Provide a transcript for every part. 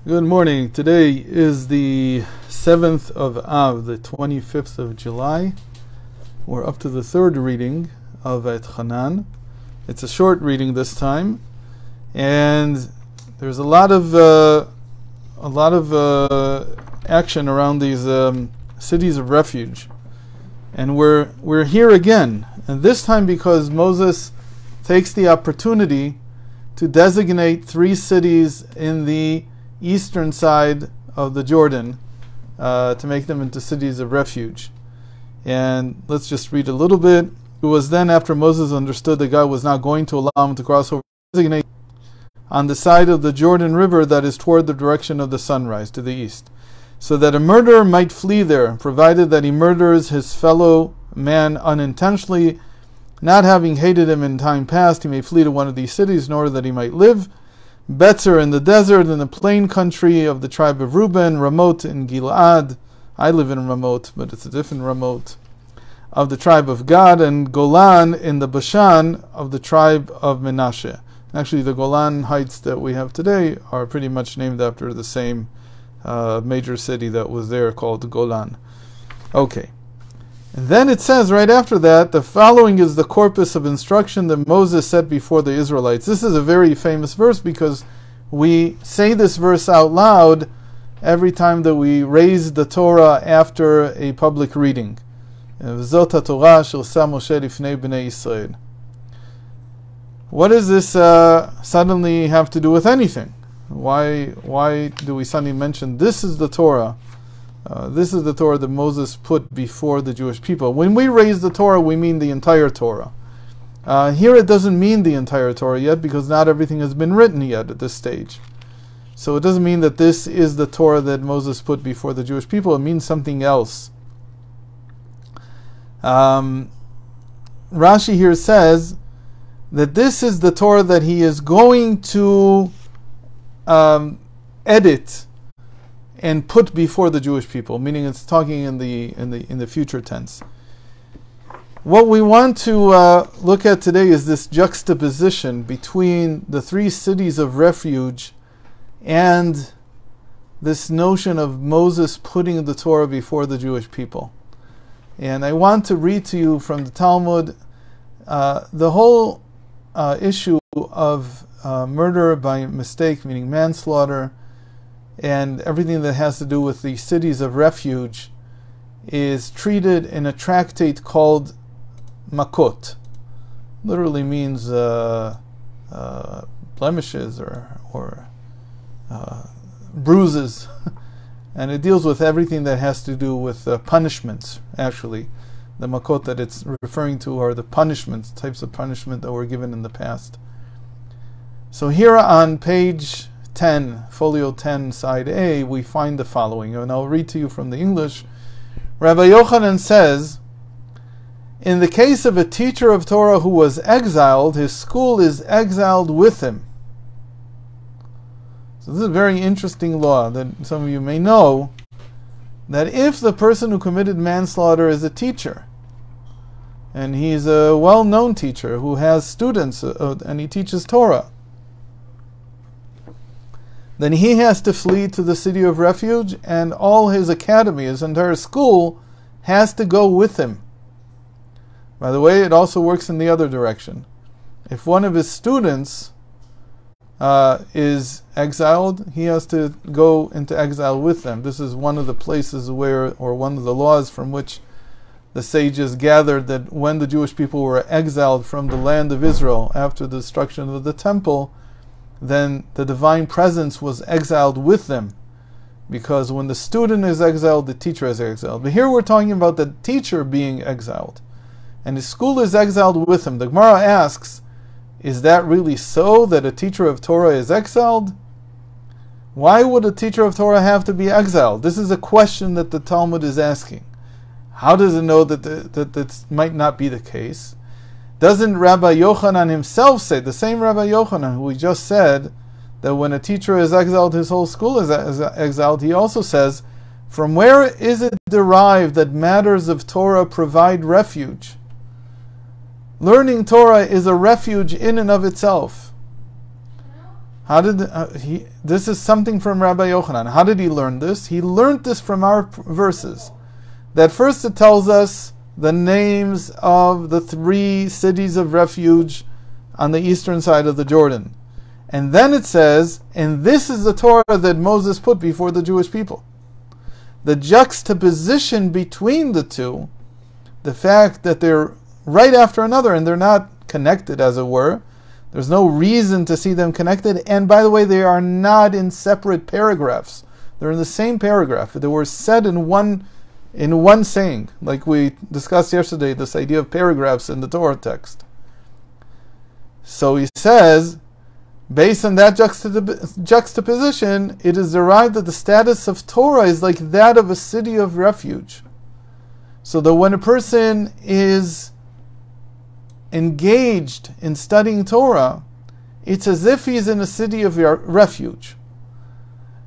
Good morning. Today is the 7th of Av, the 25th of July. We're up to the third reading of VaEtchanan. It's a short reading this time, and there's a lot of action around these cities of refuge, and we're here again, and this time because Moses takes the opportunity to designate three cities in the eastern side of the Jordan to make them into cities of refuge. And let's just read a little bit. It was then after Moses understood that God was not going to allow him to cross over, designate on the side of the Jordan River that is toward the direction of the sunrise to the east, so that a murderer might flee there, provided that he murders his fellow man unintentionally, not having hated him in time past. He may flee to one of these cities in order that he might live. Betzer in the desert, in the plain country of the tribe of Reuben, Ramot in Gilad. I live in Ramot, but it's a different Ramot. Of the tribe of Gad, and Golan in the Bashan of the tribe of Menashe. Actually, the Golan Heights that we have today are pretty much named after the same major city that was there called Golan. Okay. And then it says right after that, the following is the corpus of instruction that Moses set before the Israelites. This is a very famous verse because we say this verse out loud every time that we raise the Torah after a public reading. V'zot haTorah asher sa Moshe lifnei bnei Yisrael. What does this suddenly have to do with anything? Why do we suddenly mention this is the Torah? This is the Torah that Moses put before the Jewish people. When we raise the Torah, we mean the entire Torah. Here it doesn't mean the entire Torah yet because not everything has been written yet at this stage. So it doesn't mean that this is the Torah that Moses put before the Jewish people. It means something else. Rashi here says that this is the Torah that he is going to edit and put before the Jewish people, meaning it's talking in the future tense. What we want to look at today is this juxtaposition between the three cities of refuge and this notion of Moses putting the Torah before the Jewish people. And I want to read to you from the Talmud the whole issue of murder by mistake, meaning manslaughter, and everything that has to do with the cities of refuge is treated in a tractate called Makot. Literally means blemishes or bruises. And it deals with everything that has to do with punishments, actually. The Makot that it's referring to are the punishments, types of punishment that were given in the past. So here on page 10, folio 10, side A, we find the following, and I'll read to you from the English. VaEtchanan says, in the case of a teacher of Torah who was exiled, his school is exiled with him. So this is a very interesting law that some of you may know, that if the person who committed manslaughter is a teacher, and he's a well-known teacher who has students and he teaches Torah, then he has to flee to the city of refuge, and all his academy, his entire school, has to go with him. By the way, it also works in the other direction. If one of his students is exiled, he has to go into exile with them. This is one of the places where, or one of the laws from which the sages gathered that when the Jewish people were exiled from the land of Israel after the destruction of the temple, then the divine presence was exiled with them, because when the student is exiled, the teacher is exiled. But here we're talking about the teacher being exiled, and his school is exiled with him. The Gemara asks, is that really so, that a teacher of Torah is exiled? Why would a teacher of Torah have to be exiled? This is a question that the Talmud is asking. How does it know that that might not be the case? Doesn't Rabbi Yochanan himself say, the same Rabbi Yochanan who we just said, that when a teacher is exiled, his whole school is exiled, he also says, from where is it derived that matters of Torah provide refuge? Learning Torah is a refuge in and of itself. How did this is something from Rabbi Yochanan. How did he learn this? He learned this from our verses. That first it tells us the names of the 3 cities of refuge on the eastern side of the Jordan. And then it says, and this is the Torah that Moses put before the Jewish people. The juxtaposition between the two, the fact that they're right after another and they're not connected, as it were. There's no reason to see them connected. And by the way, they are not in separate paragraphs. They're in the same paragraph. They were said in one saying, like we discussed yesterday, this idea of paragraphs in the Torah text. So he says, based on that juxtaposition, it is derived that the status of Torah is like that of a city of refuge. So that when a person is engaged in studying Torah, it's as if he's in a city of refuge.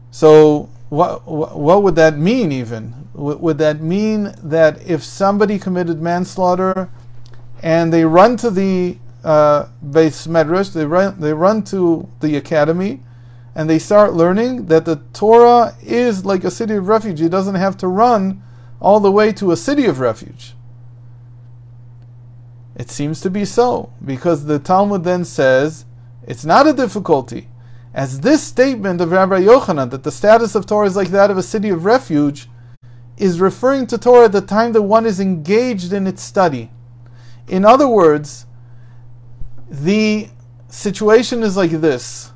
So what would that mean even? Would that mean that if somebody committed manslaughter and they run to the Beis Medrash, they run to the academy, and they start learning that the Torah is like a city of refuge. He doesn't have to run all the way to a city of refuge. It seems to be so, because the Talmud then says it's not a difficulty. As this statement of Rabbi Yochanan, that the status of Torah is like that of a city of refuge, is referring to Torah at the time that one is engaged in its study. In other words, the situation is like this,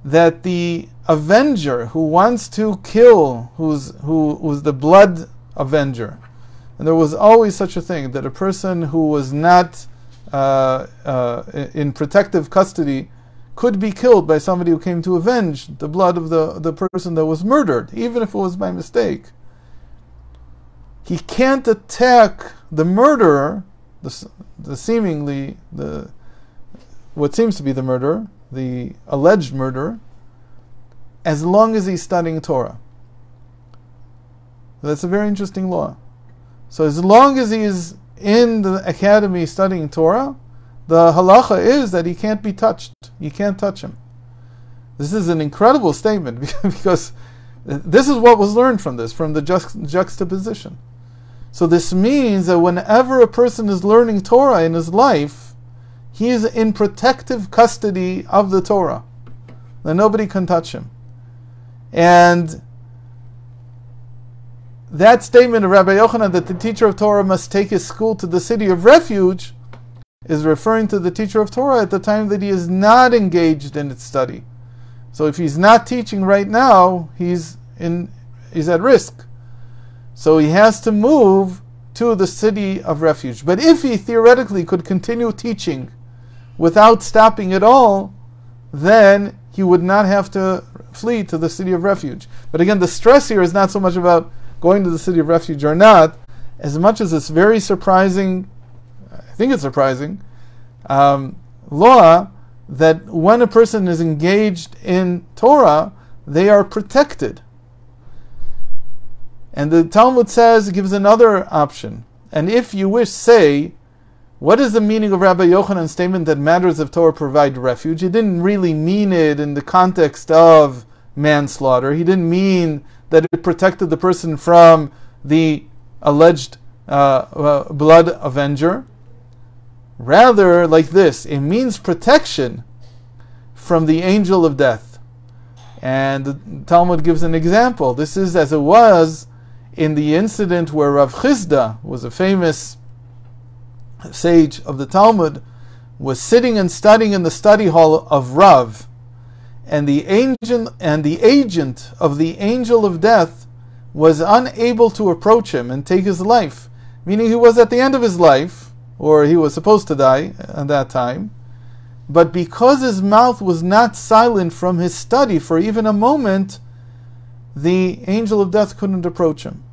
that the avenger who wants to kill, who's the blood avenger, and there was always such a thing, that a person who was not in protective custody could be killed by somebody who came to avenge the blood of the person that was murdered, even if it was by mistake. He can't attack the murderer, what seems to be the murderer, the alleged murderer, as long as he's studying Torah. That's a very interesting law. So as long as he is in the academy studying Torah, the halacha is that he can't be touched. You can't touch him. This is an incredible statement, because this is what was learned from this, from the juxtaposition. So this means that whenever a person is learning Torah in his life, he is in protective custody of the Torah. That nobody can touch him. And that statement of Rabbi Yochanan, that the teacher of Torah must take his school to the city of refuge, is referring to the teacher of Torah at the time that he is not engaged in its study. So if he's not teaching right now, he's at risk. So he has to move to the city of refuge. But if he theoretically could continue teaching without stopping at all, then he would not have to flee to the city of refuge. But again, the stress here is not so much about going to the city of refuge or not, as much as it's very surprising, I think it's surprising, law, that when a person is engaged in Torah, they are protected. And the Talmud says, it gives another option. And if you wish, say, what is the meaning of Rabbi Yochanan's statement that matters of Torah provide refuge? He didn't really mean it in the context of manslaughter. He didn't mean that it protected the person from the alleged blood avenger. Rather, like this, it means protection from the angel of death. And the Talmud gives an example. This is as it was in the incident where Rav Chisda, was a famous sage of the Talmud, was sitting and studying in the study hall of Rav, and the agent of the angel of death was unable to approach him and take his life, meaning he was at the end of his life, or he was supposed to die at that time, but because his mouth was not silent from his study for even a moment, the angel of death couldn't approach him.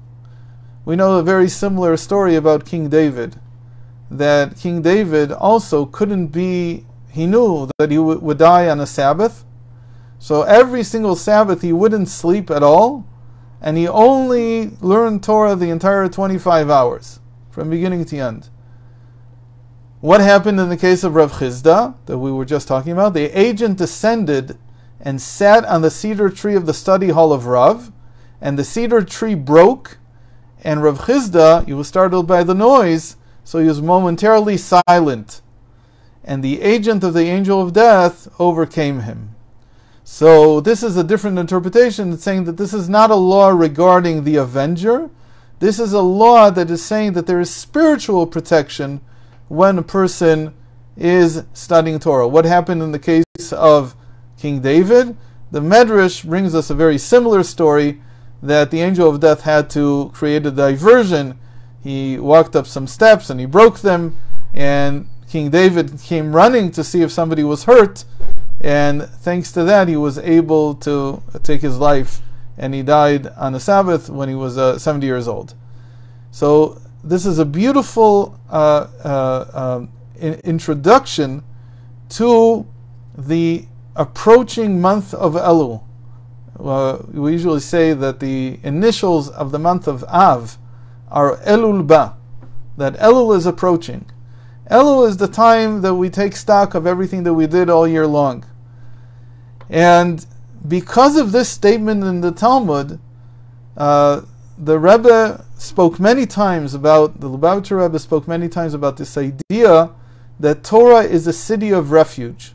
We know a very similar story about King David, that King David also couldn't be, he knew that he would die on a Sabbath, so every single Sabbath he wouldn't sleep at all, and he only learned Torah the entire 25 hours, from beginning to end. What happened in the case of Rav Chisda, that we were just talking about? The agent descended and sat on the cedar tree of the study hall of Rav, and the cedar tree broke, and Rav Chisda, he was startled by the noise, so he was momentarily silent, and the agent of the angel of death overcame him. So this is a different interpretation. It's saying that this is not a law regarding the avenger. This is a law that is saying that there is spiritual protection when a person is studying Torah. What happened in the case of King David? The Medrash brings us a very similar story, that the angel of death had to create a diversion. He walked up some steps and he broke them, and King David came running to see if somebody was hurt, and thanks to that he was able to take his life, and he died on the Sabbath when he was 70 years old. So this is a beautiful introduction to the approaching month of Elul. We usually say that the initials of the month of Av are Elul Ba, that Elul is approaching. Elul is the time that we take stock of everything that we did all year long. And because of this statement in the Talmud, the Rebbe spoke many times about, the Lubavitcher Rebbe spoke many times about this idea that Torah is a city of refuge.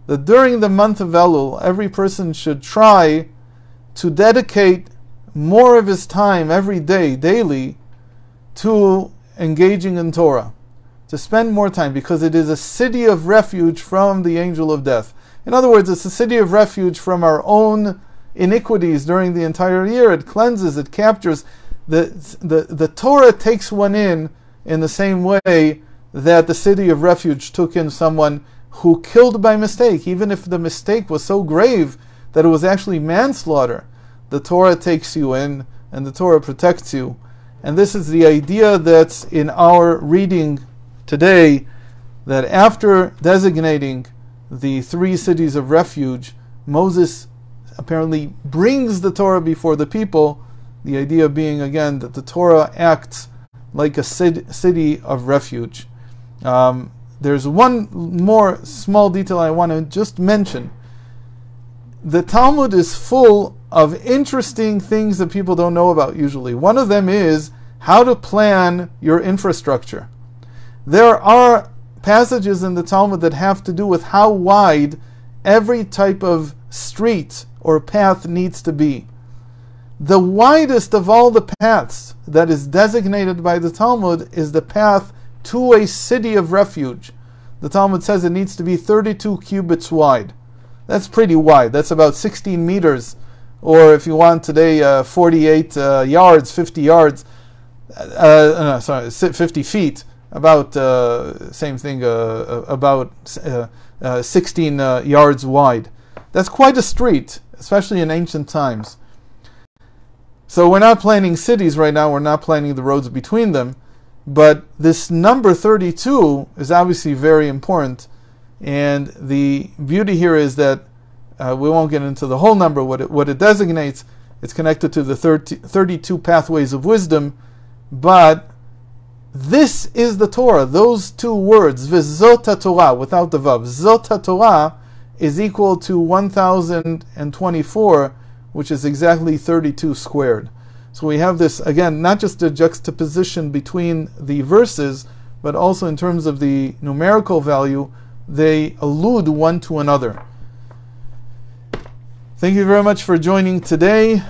That during the month of Elul, every person should try to dedicate more of his time every day, daily, to engaging in Torah. To spend more time, because it is a city of refuge from the angel of death. In other words, it's a city of refuge from our own iniquities during the entire year. It cleanses, it captures. The Torah takes one in the same way that the city of refuge took in someone who killed by mistake. Even if the mistake was so grave that it was actually manslaughter, the Torah takes you in and the Torah protects you. And this is the idea that's in our reading today, that after designating the 3 cities of refuge, Moses apparently brings the Torah before the people, the idea being again that the Torah acts like a city of refuge. There's one more small detail I want to just mention. The Talmud is full of interesting things that people don't know about usually. One of them is how to plan your infrastructure. There are passages in the Talmud that have to do with how wide every type of street or path needs to be. The widest of all the paths that is designated by the Talmud is the path to a city of refuge. The Talmud says it needs to be 32 cubits wide. That's pretty wide. That's about 16 meters, or if you want today, 48 yards, 50 yards, 50 feet. About same thing, about 16 yards wide. That's quite a street, especially in ancient times. So we're not planning cities right now, we're not planning the roads between them, but this number 32 is obviously very important, and the beauty here is that we won't get into the whole number, what it designates. It's connected to the 32 pathways of wisdom, but this is the Torah. Those 2 words, V'zot Torah, without the Vav, Zot Torah is equal to 1024, which is exactly 32 squared. So we have this, again, not just a juxtaposition between the verses, but also in terms of the numerical value, they allude one to another. Thank you very much for joining today.